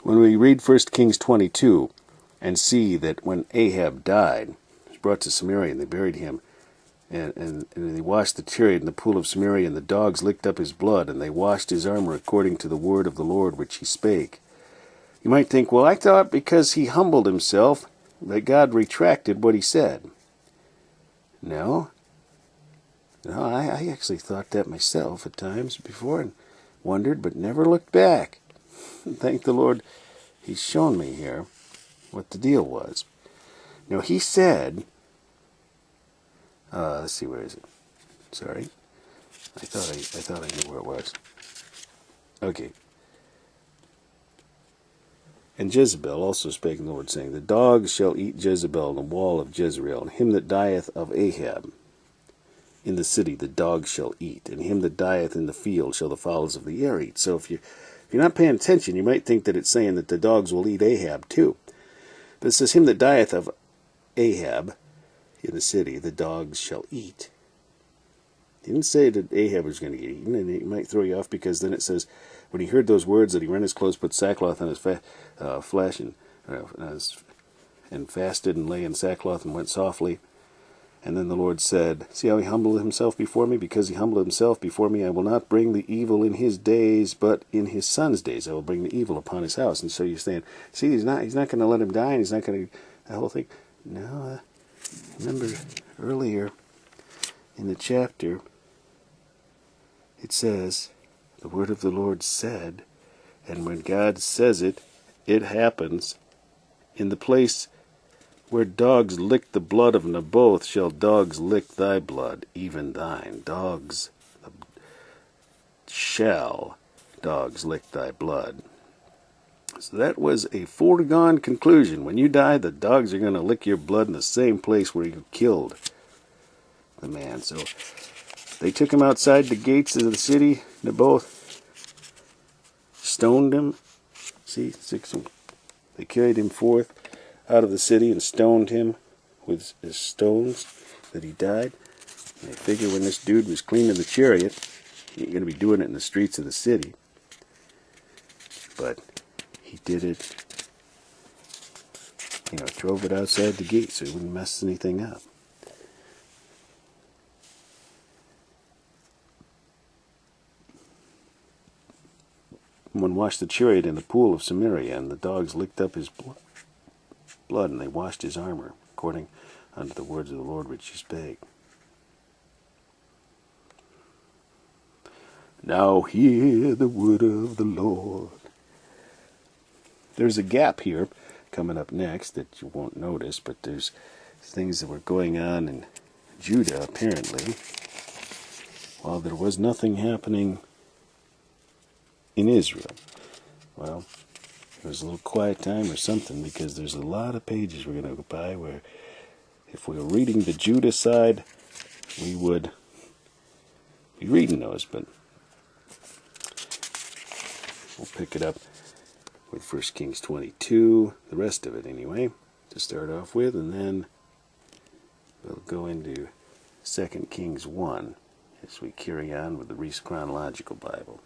When we read 1 Kings 22 and see that when Ahab died, he was brought to Samaria and they buried him, and they washed the chariot in the pool of Samaria, and the dogs licked up his blood, and they washed his armor according to the word of the Lord which he spake. You might think, well, I thought because he humbled himself that God retracted what he said. No, I actually thought that myself at times before and wondered, but never looked back. Thank the Lord, he's shown me here what the deal was. Now, he said, let's see, where is it? Sorry. I thought I knew where it was. Okay. And Jezebel also spake the Lord, saying, the dogs shall eat Jezebel in the wall of Jezreel, and him that dieth of Ahab in the city the dogs shall eat, and him that dieth in the field shall the fowls of the air eat. So if you're not paying attention, you might think that it's saying that the dogs will eat Ahab too. But it says, him that dieth of Ahab in the city the dogs shall eat. He didn't say that Ahab was going to get eaten, and it might throw you off because then it says, when he heard those words, that he rent his clothes, put sackcloth on his flesh, and fasted and lay in sackcloth and went softly. And then the Lord said, see how he humbled himself before me? Because he humbled himself before me, I will not bring the evil in his days, but in his son's days I will bring the evil upon his house. And so you're saying, see, he's not going to let him die, and he's not going to, the whole thing. No, remember earlier in the chapter, it says, the word of the Lord said, and when God says it, it happens. In the place where dogs lick the blood of Naboth, shall dogs lick thy blood, even thine. Dogs lick thy blood. So that was a foregone conclusion. When you die, the dogs are going to lick your blood in the same place where you killed the man. So they took him outside the gates of the city. Naboth stoned him. See, they carried him forth out of the city and stoned him with his stones that he died. And they figure when this dude was cleaning the chariot, he ain't going to be doing it in the streets of the city. But he did it, drove it outside the gate so he wouldn't mess anything up. One washed the chariot in the pool of Samaria, and the dogs licked up his blood, and they washed his armor, according unto the words of the Lord which he spake. Now hear the word of the Lord. There's a gap here coming up next that you won't notice, but there's things that were going on in Judah, apparently, while there was nothing happening in Israel. Well, it was a little quiet time or something, because there's a lot of pages we're going to go by where if we were reading the Judah side, we would be reading those, but we'll pick it up with 1 Kings 22, the rest of it anyway, to start off with, and then we'll go into 2 Kings 1 as we carry on with the Reese Chronological Bible.